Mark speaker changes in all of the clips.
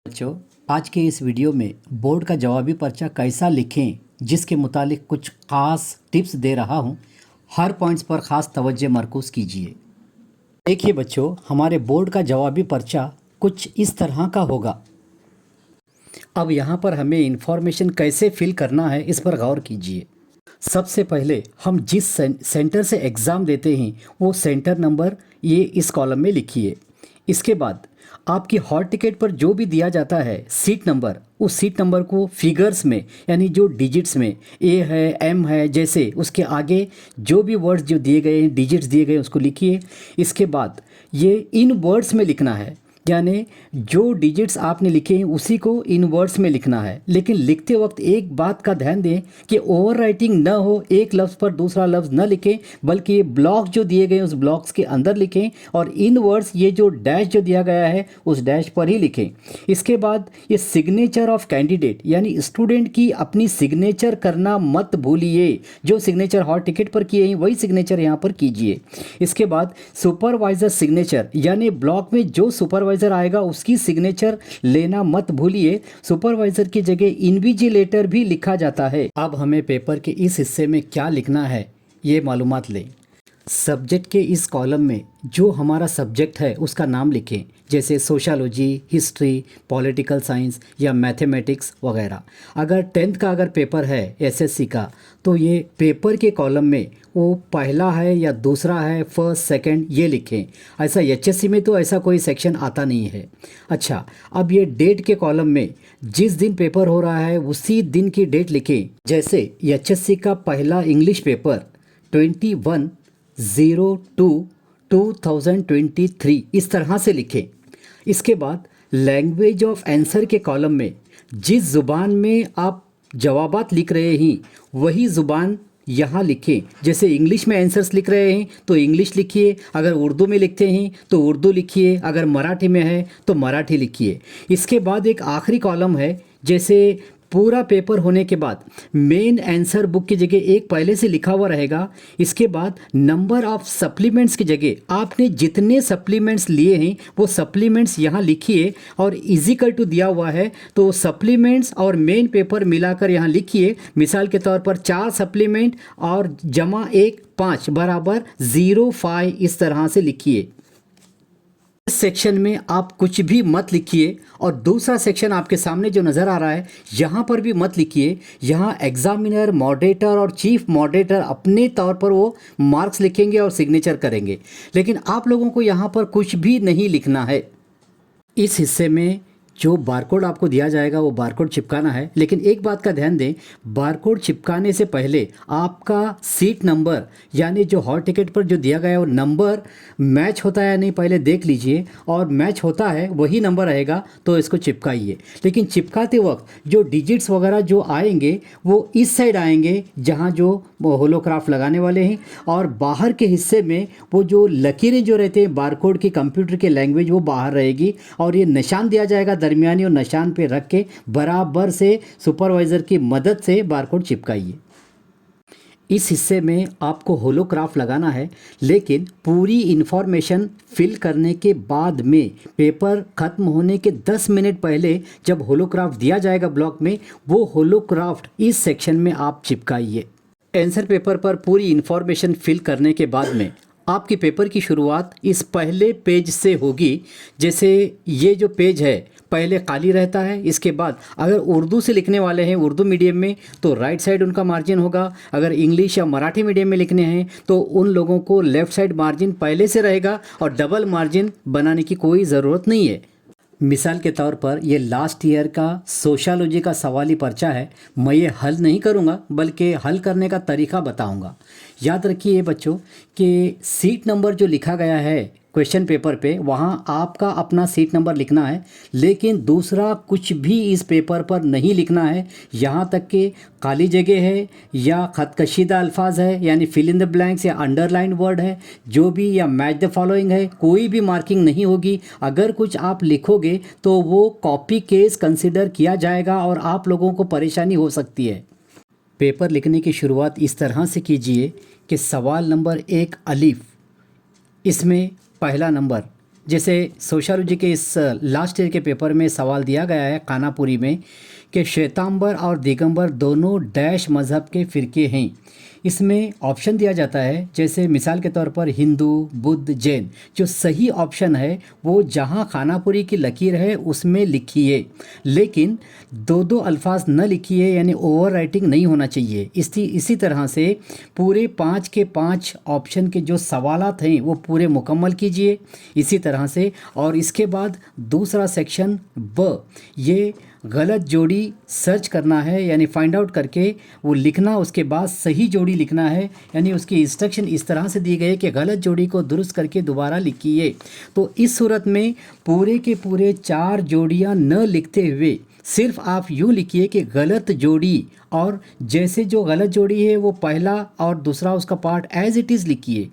Speaker 1: बच्चों, आज के इस वीडियो में बोर्ड का जवाबी पर्चा कैसा लिखें जिसके मुतालिक कुछ ख़ास टिप्स दे रहा हूं। हर पॉइंट्स पर ख़ास तवज्जो मरकूज़ कीजिए। देखिए बच्चों, हमारे बोर्ड का जवाबी पर्चा कुछ इस तरह का होगा। अब यहाँ पर हमें इंफॉर्मेशन कैसे फिल करना है इस पर गौर कीजिए। सबसे पहले हम जिस सेंटर से एग्ज़ाम देते हैं वो सेंटर नंबर ये इस कॉलम में लिखिए। इसके बाद आपकी हॉल टिकट पर जो भी दिया जाता है सीट नंबर, उस सीट नंबर को फिगर्स में यानी जो डिजिट्स में ए है एम है जैसे उसके आगे जो भी वर्ड्स जो दिए गए हैं डिजिट्स दिए गए उसको लिखिए। इसके बाद ये इन वर्ड्स में लिखना है, यानी जो डिजिट्स आपने लिखे हैं उसी को इन वर्ड्स में लिखना है। लेकिन लिखते वक्त एक बात का ध्यान दें कि ओवर राइटिंग न हो, एक लफ्ज़ पर दूसरा लफ्ज़ न लिखें, बल्कि ये ब्लॉक जो दिए गए उस ब्लॉक्स के अंदर लिखें और इन वर्ड्स ये जो डैश जो दिया गया है उस डैश पर ही लिखें। इसके बाद ये सिग्नेचर ऑफ कैंडिडेट यानी स्टूडेंट की अपनी सिग्नेचर करना मत भूलिए। जो सिग्नेचर हॉल टिकट पर किए हैं वही सिग्नेचर यहाँ पर कीजिए। इसके बाद सुपरवाइज़र सिग्नेचर यानी ब्लॉक में जो सुपरवाइज़र आएगा उसकी सिग्नेचर लेना मत भूलिए। सुपरवाइजर की जगह इन्विजिलेटर भी लिखा जाता है। अब हमें पेपर के इस हिस्से में क्या लिखना है ये मालूमात लें। सब्जेक्ट के इस कॉलम में जो हमारा सब्जेक्ट है उसका नाम लिखें, जैसे सोशलॉजी, हिस्ट्री, पॉलिटिकल साइंस या मैथमेटिक्स वगैरह। अगर 10th का अगर पेपर है एसएससी का तो ये पेपर के कॉलम में वो पहला है या दूसरा है, फर्स्ट सेकंड ये लिखें। ऐसा एचएससी में तो ऐसा कोई सेक्शन आता नहीं है। अच्छा, अब ये डेट के कॉलम में जिस दिन पेपर हो रहा है उसी दिन की डेट लिखें। जैसे एचएससी का पहला इंग्लिश पेपर 21/02/2023 इस तरह से लिखें। इसके बाद लैंग्वेज ऑफ आंसर के कॉलम में जिस ज़ुबान में आप जवाबात लिख रहे हैं वही ज़ुबान यहाँ लिखें। जैसे इंग्लिश में आंसर्स लिख रहे हैं तो इंग्लिश लिखिए, अगर उर्दू में लिखते हैं तो उर्दू लिखिए, अगर मराठी में है तो मराठी लिखिए। इसके बाद एक आखिरी कॉलम है, जैसे पूरा पेपर होने के बाद मेन आंसर बुक की जगह एक पहले से लिखा हुआ रहेगा। इसके बाद नंबर ऑफ सप्लीमेंट्स की जगह आपने जितने सप्लीमेंट्स लिए हैं वो सप्लीमेंट्स यहाँ लिखिए और इजिकल टू दिया हुआ है तो सप्लीमेंट्स और मेन पेपर मिलाकर यहाँ लिखिए। मिसाल के तौर पर 4 सप्लीमेंट और जमा 1 5 बराबर 0.5 इस तरह से लिखिए। इस सेक्शन में आप कुछ भी मत लिखिए और दूसरा सेक्शन आपके सामने जो नज़र आ रहा है यहाँ पर भी मत लिखिए। यहाँ एग्जामिनर, मॉडरेटर और चीफ मॉडरेटर अपने तौर पर वो मार्क्स लिखेंगे और सिग्नेचर करेंगे, लेकिन आप लोगों को यहाँ पर कुछ भी नहीं लिखना है। इस हिस्से में जो बारकोड आपको दिया जाएगा वो बारकोड चिपकाना है, लेकिन एक बात का ध्यान दें, बारकोड चिपकाने से पहले आपका सीट नंबर यानी जो हॉल टिकट पर जो दिया गया है वो नंबर मैच होता है या नहीं पहले देख लीजिए, और मैच होता है वही नंबर रहेगा तो इसको चिपकाइए। लेकिन चिपकाते वक्त जो डिजिट्स वगैरह जो आएंगे वो इस साइड आएंगे जहाँ जो होलोग्राफ लगाने वाले हैं, और बाहर के हिस्से में वो जो लकीरें जो रहते हैं बारकोड की कंप्यूटर के लैंग्वेज वो बाहर रहेगी और ये निशान दिया जाएगा दरमियानी, और निशान पे रख के बराबर से सुपरवाइज़र की मदद से बारकोड चिपकाइए। इस हिस्से में आपको होलोग्राफ लगाना है, लेकिन पूरी इन्फॉर्मेशन फिल करने के बाद में पेपर ख़त्म होने के 10 मिनट पहले जब होलोग्राफ दिया जाएगा ब्लॉक में, वो होलोग्राफ इस सेक्शन में आप चिपकाइए। आंसर पेपर पर पूरी इन्फॉर्मेशन फिल करने के बाद में आपके पेपर की शुरुआत इस पहले पेज से होगी। जैसे ये जो पेज है पहले खाली रहता है, इसके बाद अगर उर्दू से लिखने वाले हैं उर्दू मीडियम में तो राइट साइड उनका मार्जिन होगा, अगर इंग्लिश या मराठी मीडियम में लिखने हैं तो उन लोगों को लेफ़्ट साइड मार्जिन पहले से रहेगा और डबल मार्जिन बनाने की कोई ज़रूरत नहीं है। मिसाल के तौर पर ये लास्ट ईयर का सोशलॉजी का सवाली पर्चा है। मैं ये हल नहीं करूँगा बल्कि हल करने का तरीका बताऊँगा। याद रखिए बच्चों कि सीट नंबर जो लिखा गया है क्वेश्चन पेपर पे वहाँ आपका अपना सीट नंबर लिखना है, लेकिन दूसरा कुछ भी इस पेपर पर नहीं लिखना है। यहाँ तक कि खाली जगह है या ख़तकशीदा अल्फाज है यानी फिल इन द ब्लैंक्स या अंडरलाइन वर्ड है जो भी, या मैच द फॉलोइंग है, कोई भी मार्किंग नहीं होगी। अगर कुछ आप लिखोगे तो वो कॉपी केस कंसिडर किया जाएगा और आप लोगों को परेशानी हो सकती है। पेपर लिखने की शुरुआत इस तरह से कीजिए कि सवाल नंबर 1 अलीफ, इसमें पहला नंबर, जैसे सोशियोलॉजी के इस लास्ट ईयर के पेपर में सवाल दिया गया है खानापुरी में कि श्वेतांबर और दिगंबर दोनों डैश मज़हब के फ़िरके हैं। इसमें ऑप्शन दिया जाता है, जैसे मिसाल के तौर पर हिंदू, बुद्ध, जैन। जो सही ऑप्शन है वो जहाँ खानापुरी की लकीर है उसमें लिखिए, लेकिन दो दो अल्फाज न लिखिए, यानी ओवर राइटिंग नहीं होना चाहिए। इसी तरह से पूरे 5 के 5 ऑप्शन के जो सवालात हैं वो पूरे मुकम्मल कीजिए इसी तरह से। और इसके बाद दूसरा सेक्शन ब, ये गलत जोड़ी सर्च करना है, यानी फाइंड आउट करके वो लिखना, उसके बाद सही जोड़ी लिखना है। यानी उसकी इंस्ट्रक्शन इस तरह से दी गई है कि गलत जोड़ी को दुरुस्त करके दोबारा लिखिए। तो इस सूरत में पूरे के पूरे 4 जोड़ियां न लिखते हुए सिर्फ आप यूँ लिखिए कि गलत जोड़ी, और जैसे जो गलत जोड़ी है वो पहला और दूसरा उसका पार्ट एज इट इज़ लिखिए,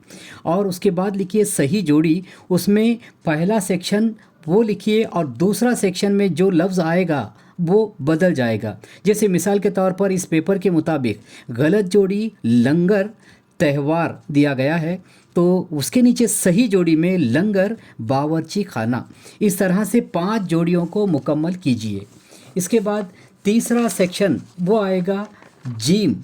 Speaker 1: और उसके बाद लिखिए सही जोड़ी। उसमें पहला सेक्शन वो लिखिए और दूसरा सेक्शन में जो लफ्ज़ आएगा वो बदल जाएगा। जैसे मिसाल के तौर पर इस पेपर के मुताबिक गलत जोड़ी लंगर त्यौहार दिया गया है, तो उसके नीचे सही जोड़ी में लंगर बावर्ची खाना। इस तरह से 5 जोड़ियों को मुकम्मल कीजिए। इसके बाद तीसरा सेक्शन वो आएगा जिम,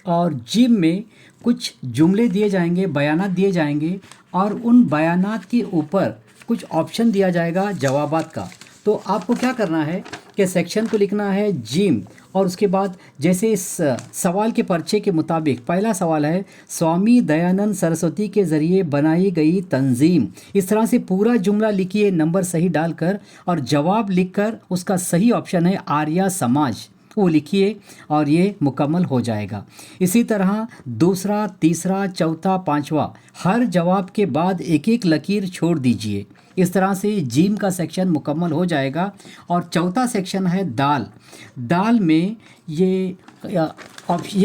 Speaker 1: और जिम में कुछ जुमले दिए जाएंगे, बयानात दिए जाएंगे, और उन बयानात के ऊपर कुछ ऑप्शन दिया जाएगा जवाबात का। तो आपको क्या करना है कि सेक्शन को लिखना है जिम, और उसके बाद जैसे इस सवाल के पर्चे के मुताबिक पहला सवाल है स्वामी दयानंद सरस्वती के ज़रिए बनाई गई तंजीम। इस तरह से पूरा जुमला लिखिए नंबर सही डालकर, और जवाब लिखकर उसका सही ऑप्शन है आर्या समाज, वो लिखिए और ये मुकम्मल हो जाएगा। इसी तरह दूसरा, तीसरा, चौथा, पांचवा, हर जवाब के बाद एक एक लकीर छोड़ दीजिए। इस तरह से जिम का सेक्शन मुकम्मल हो जाएगा। और चौथा सेक्शन है दाल। दाल में ये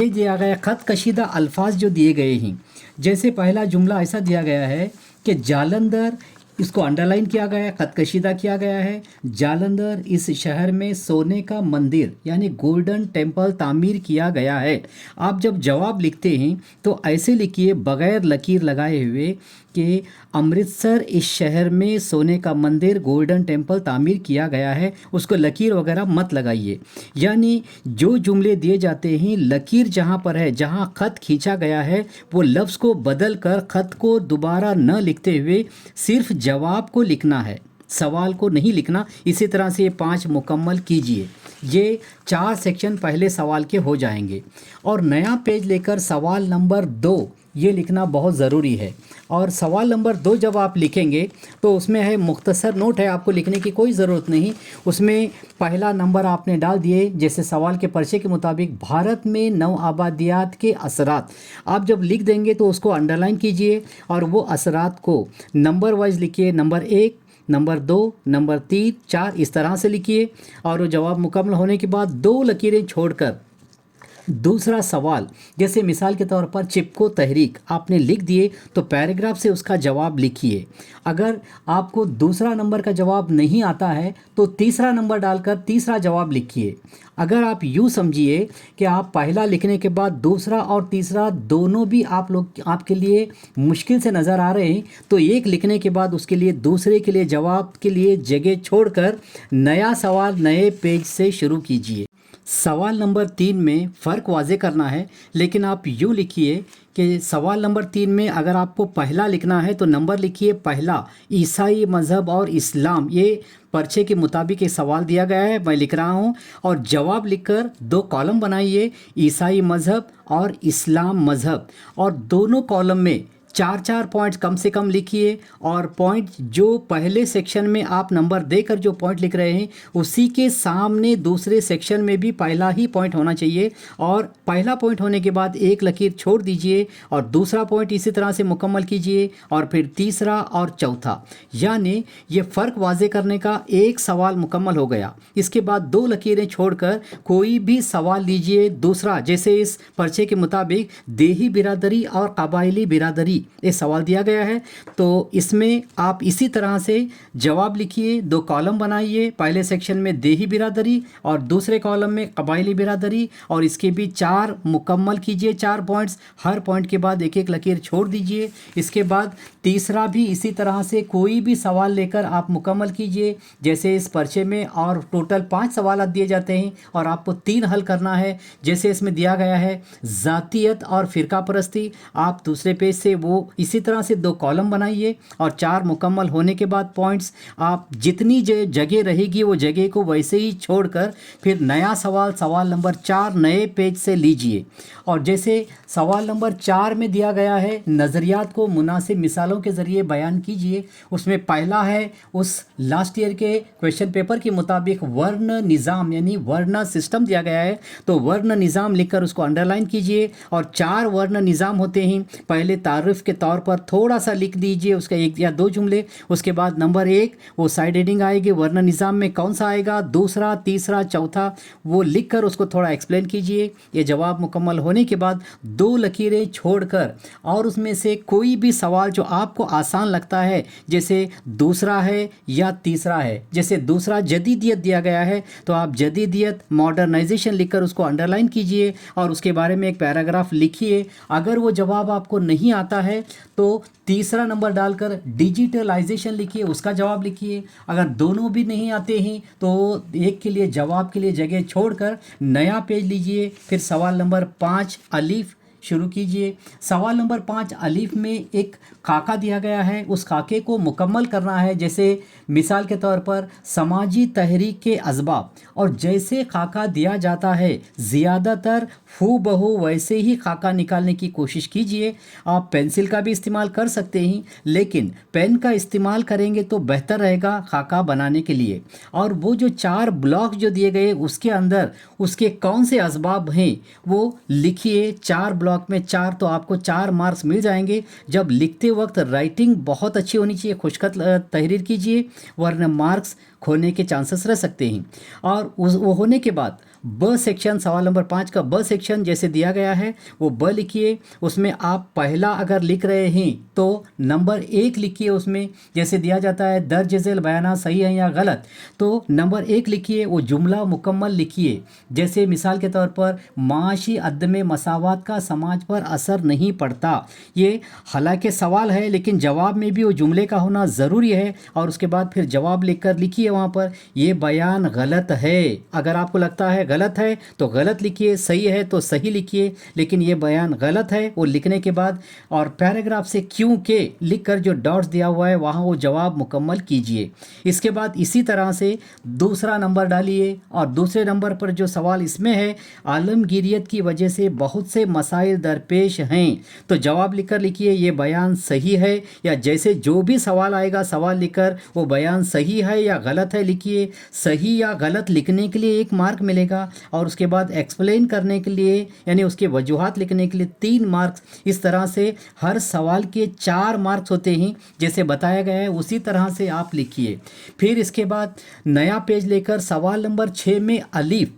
Speaker 1: दिया गया ख़त कशीदा अल्फाज जो दिए गए हैं। जैसे पहला जुमला ऐसा दिया गया है कि जालंधर, इसको अंडरलाइन किया गया है, ख़त कशीदा किया गया है, जालंधर इस शहर में सोने का मंदिर यानी गोल्डन टेम्पल तामीर किया गया है। आप जब जवाब लिखते हैं तो ऐसे लिखिए बग़ैर लकीर लगाए हुए कि अमृतसर इस शहर में सोने का मंदिर गोल्डन टेम्पल तामीर किया गया है। उसको लकीर वगैरह मत लगाइए। यानी जो जुमले दिए जाते हैं लकीर जहाँ पर है, जहाँ ख़त खींचा गया है, वो लफ्ज़ को बदल कर ख़त को दोबारा न लिखते हुए सिर्फ जवाब को लिखना है, सवाल को नहीं लिखना। इसी तरह से ये 5 मुकम्मल कीजिए। ये 4 सेक्शन पहले सवाल के हो जाएंगे। और नया पेज लेकर सवाल नंबर 2 ये लिखना बहुत ज़रूरी है। और सवाल नंबर 2 जब आप लिखेंगे तो उसमें है मुख्तसर नोट है, आपको लिखने की कोई ज़रूरत नहीं। उसमें पहला नंबर आपने डाल दिए, जैसे सवाल के पर्चे के मुताबिक भारत में नौ आबादियात के असरात। आप जब लिख देंगे तो उसको अंडरलाइन कीजिए और वो असरात को नंबर वाइज लिखिए, नंबर 1, नंबर 2, नंबर 3, 4 इस तरह से लिखिए। और वो जवाब मुकम्मल होने के बाद 2 लकीरें छोड़कर दूसरा सवाल, जैसे मिसाल के तौर पर चिपको तहरीक आपने लिख दिए तो पैराग्राफ से उसका जवाब लिखिए। अगर आपको दूसरा नंबर का जवाब नहीं आता है तो तीसरा नंबर डालकर तीसरा जवाब लिखिए। अगर आप यूँ समझिए कि आप पहला लिखने के बाद दूसरा और तीसरा दोनों भी आपके लिए मुश्किल से नज़र आ रहे हैं तो एक लिखने के बाद उसके लिए दूसरे के लिए जवाब के लिए जगह छोड़कर नया सवाल नए पेज से शुरू कीजिए। सवाल नंबर 3 में फ़र्क वाज़े करना है, लेकिन आप यूँ लिखिए कि सवाल नंबर 3 में अगर आपको पहला लिखना है तो नंबर लिखिए पहला, ईसाई मज़हब और इस्लाम। ये पर्चे के मुताबिक एक सवाल दिया गया है, मैं लिख रहा हूँ। और जवाब लिखकर 2 कॉलम बनाइए, ईसाई मज़हब और इस्लाम मज़हब, और दोनों कॉलम में 4-4 पॉइंट्स कम से कम लिखिए। और पॉइंट जो पहले सेक्शन में आप नंबर देकर जो पॉइंट लिख रहे हैं उसी के सामने दूसरे सेक्शन में भी पहला ही पॉइंट होना चाहिए। और पहला पॉइंट होने के बाद एक लकीर छोड़ दीजिए और दूसरा पॉइंट इसी तरह से मुकम्मल कीजिए, और फिर तीसरा और चौथा। यानी ये फ़र्क वाज़े करने का एक सवाल मुकम्मल हो गया। इसके बाद 2 लकीरें छोड़कर कोई भी सवाल लीजिए दूसरा, जैसे इस पर्चे के मुताबिक देही बिरादरी और कबायली बिरादरी, ये सवाल दिया गया है। तो इसमें आप इसी तरह से जवाब लिखिए, 2 कॉलम बनाइए। पहले सेक्शन में देही बिरादरी और दूसरे कॉलम में कबायली बिरादरी, और इसके भी 4 मुकम्मल कीजिए, 4 पॉइंट्स। हर पॉइंट के बाद एक एक लकीर छोड़ दीजिए। इसके बाद तीसरा भी इसी तरह से कोई भी सवाल लेकर आप मुकम्मल कीजिए। जैसे इस पर्चे में और टोटल 5 सवाल दिए जाते हैं और आपको 3 हल करना है। जैसे इसमें दिया गया है ज़ातियत और फ़िरका परस्ती, आप दूसरे पेज से वो इसी तरह से 2 कॉलम बनाइए और 4 मुकम्मल होने के बाद पॉइंट्स, आप जितनी जगह रहेगी वो जगह को वैसे ही छोड़कर फिर नया सवाल नंबर 4 नए पेज से लीजिए। और जैसे सवाल नंबर 4 में दिया गया है नज़रियात को मुनासिब मिसालों के ज़रिए बयान कीजिए। उसमें पहला है उस लास्ट ईयर के क्वेश्चन पेपर के मुताबिक वर्ण निज़ाम यानी वर्ण सिस्टम दिया गया है, तो वर्ण निज़ाम लिखकर उसको अंडरलाइन कीजिए। और 4 वर्ण निज़ाम होते हैं। पहले तारुफ के तौर पर थोड़ा सा लिख दीजिए उसका 1 या 2 जुमले। उसके बाद नंबर 1 वो साइड हेडिंग आएगी, वर्ण निज़ाम में कौन सा आएगा, दूसरा, तीसरा, चौथा वो लिखकर उसको थोड़ा एक्सप्लेन कीजिए। ये जवाब मुकम्मल होने के बाद 2 लकीरें छोड़कर और उसमें से कोई भी सवाल जो आपको आसान लगता है, जैसे दूसरा है या तीसरा है। जैसे दूसरा जदीदियत दिया गया है तो आप जदीदियत मॉडर्नाइजेशन लिखकर उसको अंडरलाइन कीजिए और उसके बारे में एक पैराग्राफ लिखिए। अगर वो जवाब आपको नहीं आता है तो तीसरा नंबर डालकर डिजिटलाइजेशन लिखिए, उसका जवाब लिखिए। अगर दोनों भी नहीं आते हैं तो एक के लिए जवाब के लिए जगह छोड़कर नया पेज लीजिए। फिर सवाल नंबर 5 अलीफ शुरू कीजिए। सवाल नंबर 5 अलीफ में एक खाका दिया गया है, उस खाके को मुकम्मल करना है। जैसे मिसाल के तौर पर समाजी तहरीक के असबाब, और जैसे खाका दिया जाता है ज़्यादातर हू बहू वैसे ही खाका निकालने की कोशिश कीजिए। आप पेंसिल का भी इस्तेमाल कर सकते हैं, लेकिन पेन का इस्तेमाल करेंगे तो बेहतर रहेगा खाका बनाने के लिए। और वो जो 4 ब्लॉक जो दिए गए उसके अंदर उसके कौन से असबाब हैं वो लिखिए। 4 ब्लॉक में 4, तो आपको 4 मार्क्स मिल जाएंगे। जब लिखते वक्त राइटिंग बहुत अच्छी होनी चाहिए, खुशखत तहरीर कीजिए, वरना मार्क्स खोने के चांसेस रह सकते हैं। और वो होने के बाद ब सेक्शन, सवाल नंबर 5 का ब सेक्शन जैसे दिया गया है वो ब लिखिए। उसमें आप पहला अगर लिख रहे हैं तो नंबर 1 लिखिए। उसमें जैसे दिया जाता है दर्ज झेल बयाना सही है या गलत, तो नंबर 1 लिखिए, वो जुमला मुकम्मल लिखिए। जैसे मिसाल के तौर पर माशी अदम मसावत का समाज पर असर नहीं पड़ता। ये हालांकि सवाल है लेकिन जवाब में भी वो जुमले का होना ज़रूरी है। और उसके बाद फिर जवाब लिखकर लिखिए वहाँ पर ये बयान गलत है। अगर आपको लगता है गलत है तो गलत लिखिए, सही है तो सही लिखिए, लेकिन ये बयान गलत है वो लिखने के बाद और पैराग्राफ से क्योंकि लिखकर जो डॉट्स दिया हुआ है वहाँ वो जवाब मुकम्मल कीजिए। इसके बाद इसी तरह से दूसरा नंबर डालिए और दूसरे नंबर पर जो सवाल इसमें है आलमगीरियत की वजह से बहुत से मसाइल दरपेश हैं, तो जवाब लिखकर लिखिए ये बयान सही है, या जैसे जो भी सवाल आएगा सवाल लिखकर वो बयान सही है या गलत है लिखिए। सही या गलत लिखने के लिए 1 मार्क मिलेगा और उसके बाद एक्सप्लेन करने के लिए यानी उसके वजूहात लिखने के लिए 3 मार्क्स। इस तरह से हर सवाल के 4 मार्क्स होते हैं, जैसे बताया गया है उसी तरह से आप लिखिए। फिर इसके बाद नया पेज लेकर सवाल नंबर 6 में अलीफ,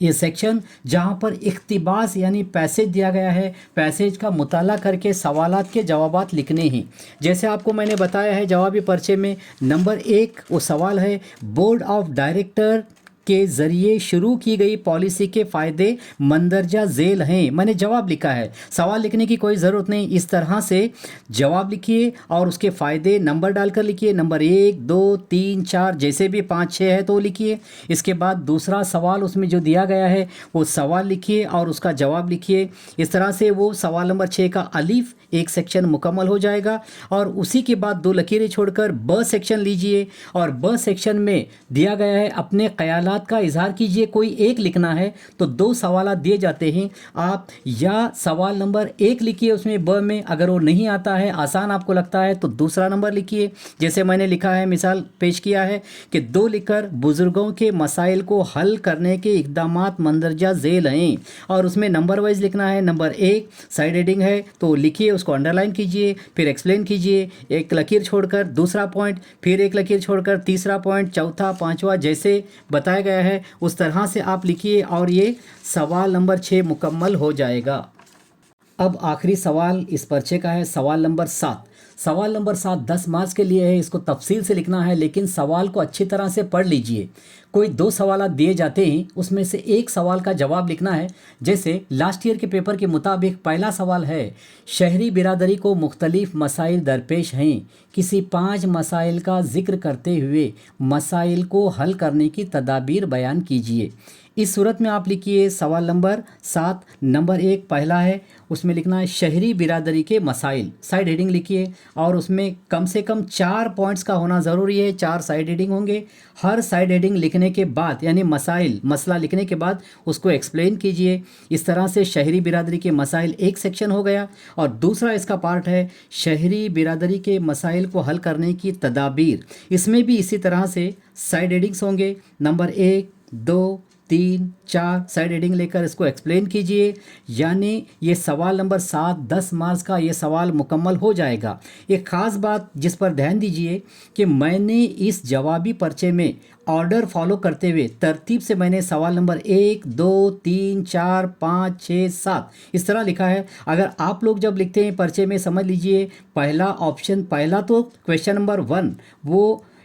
Speaker 1: ये सेक्शन जहाँ पर इख्तिबास यानी पैसेज दिया गया है, पैसेज का मुताला करके सवालात के जवाबात लिखने हैं। जैसे आपको मैंने बताया है जवाबी पर्चे में नंबर 1 वो सवाल है बोर्ड ऑफ डायरेक्टर के ज़रिए शुरू की गई पॉलिसी के फ़ायदे मंदरजा झेल हैं। मैंने जवाब लिखा है, सवाल लिखने की कोई ज़रूरत नहीं। इस तरह से जवाब लिखिए और उसके फ़ायदे नंबर डालकर लिखिए, नंबर 1, 2, 3, 4 जैसे भी 5, 6 है तो लिखिए। इसके बाद दूसरा सवाल उसमें जो दिया गया है वो सवाल लिखिए और उसका जवाब लिखिए। इस तरह से वो सवाल नंबर 6 का अलीफ एक सेक्शन मुकम्मल हो जाएगा। और उसी के बाद 2 लकीरें छोड़कर ब सेक्शन लीजिए और ब सेक्शन में दिया गया है अपने ख्यालात का इजहार कीजिए। कोई एक लिखना है तो 2 सवाल दिए जाते हैं, आप या सवाल नंबर 1 लिखिए उसमें ब में, अगर वो नहीं आता है आसान आपको लगता है तो दूसरा नंबर लिखिए। जैसे मैंने लिखा है, मिसाल पेश किया है कि 2 लिखकर बुजुर्गों के मसाइल को हल करने के इक़दामात मंदरजा झेल हैं, और उसमें नंबर वाइज लिखना है। नंबर 1 साइड हेडिंग है तो लिखिए, उसको अंडरलाइन कीजिए, फिर एक्सप्लेन कीजिए, 1 लकीर छोड़कर दूसरा पॉइंट, फिर 1 लकीर छोड़कर तीसरा पॉइंट, चौथा, पांचवा जैसे बताया गया है उस तरह से आप लिखिए और ये सवाल नंबर 6 मुकम्मल हो जाएगा। अब आखिरी सवाल इस पर्चे का है, सवाल नंबर 7। सवाल नंबर 7 10 मार्क्स के लिए है, इसको तफसील से लिखना है, लेकिन सवाल को अच्छी तरह से पढ़ लीजिए। कोई 2 सवाल दिए जाते हैं, उसमें से एक सवाल का जवाब लिखना है। जैसे लास्ट ईयर के पेपर के मुताबिक पहला सवाल है, शहरी बिरादरी को मुख्तलिफ मसाइल दरपेश हैं, किसी 5 मसाइल का जिक्र करते हुए मसाइल को हल करने की तदाबीर बयान कीजिए। इस सूरत में आप लिखिए सवाल नंबर 7, नंबर 1 पहला है, उसमें लिखना है शहरी बिरादरी के मसाइल, साइड हेडिंग लिखिए और उसमें कम से कम 4 पॉइंट्स का होना ज़रूरी है, 4 साइड हेडिंग होंगे। हर साइड हेडिंग लिखने के बाद यानी मसाइल मसला लिखने के बाद उसको एक्सप्लेन कीजिए। इस तरह से शहरी बिरादरी के मसाइल एक सेक्शन हो गया और दूसरा इसका पार्ट है शहरी बिरादरी के मसाइल को हल करने की तदाबीर। इसमें भी इसी तरह से साइड हेडिंग्स होंगे, नंबर 1, 2, 3, 4 साइड हेडिंग लेकर इसको एक्सप्लेन कीजिए। यानी ये सवाल नंबर 7 10 मार्क्स का ये सवाल मुकम्मल हो जाएगा। एक ख़ास बात जिस पर ध्यान दीजिए कि मैंने इस जवाबी पर्चे में ऑर्डर फॉलो करते हुए तरतीब से मैंने सवाल नंबर 1, 2, 3, 4, 5, 6, 7 इस तरह लिखा है। अगर आप लोग जब लिखते हैं पर्चे में समझ लीजिए पहला ऑप्शन, पहला तो क्वेश्चन नंबर 1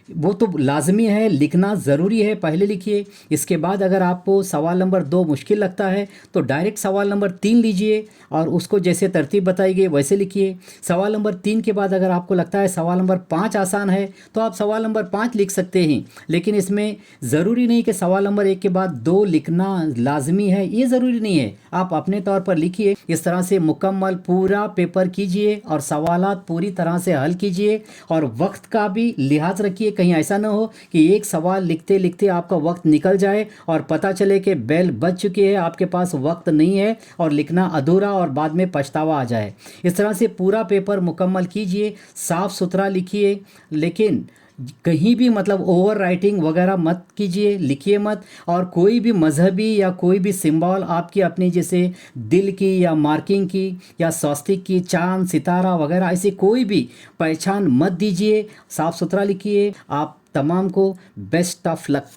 Speaker 1: वो तो लाजमी है, लिखना ज़रूरी है, पहले लिखिए। इसके बाद अगर आपको सवाल नंबर 2 मुश्किल लगता है तो डायरेक्ट सवाल नंबर 3 लीजिए और उसको जैसे तरतीब बताई गई वैसे लिखिए। सवाल नंबर 3 के बाद अगर आपको लगता है सवाल नंबर 5 आसान है तो आप सवाल नंबर 5 लिख सकते हैं, लेकिन इसमें ज़रूरी नहीं कि सवाल नंबर 1 के बाद 2 लिखना लाजमी है, ये ज़रूरी नहीं है। आप अपने तौर पर लिखिए। इस तरह से मुकम्मल पूरा पेपर कीजिए और सवालात पूरी तरह से हल कीजिए और वक्त का भी लिहाज रखिए। कहीं ऐसा ना हो कि एक सवाल लिखते लिखते आपका वक्त निकल जाए और पता चले कि बेल बज चुकी है, आपके पास वक्त नहीं है और लिखना अधूरा और बाद में पछतावा आ जाए। इस तरह से पूरा पेपर मुकम्मल कीजिए, साफ़ सुथरा लिखिए, लेकिन कहीं भी मतलब ओवर राइटिंग वगैरह मत कीजिए, लिखिए मत। और कोई भी मजहबी या कोई भी सिंबल आपकी अपनी जैसे दिल की या मार्किंग की या स्वास्तिक की, चांद सितारा वगैरह ऐसी कोई भी पहचान मत दीजिए, साफ़ सुथरा लिखिए। आप तमाम को बेस्ट ऑफ लक।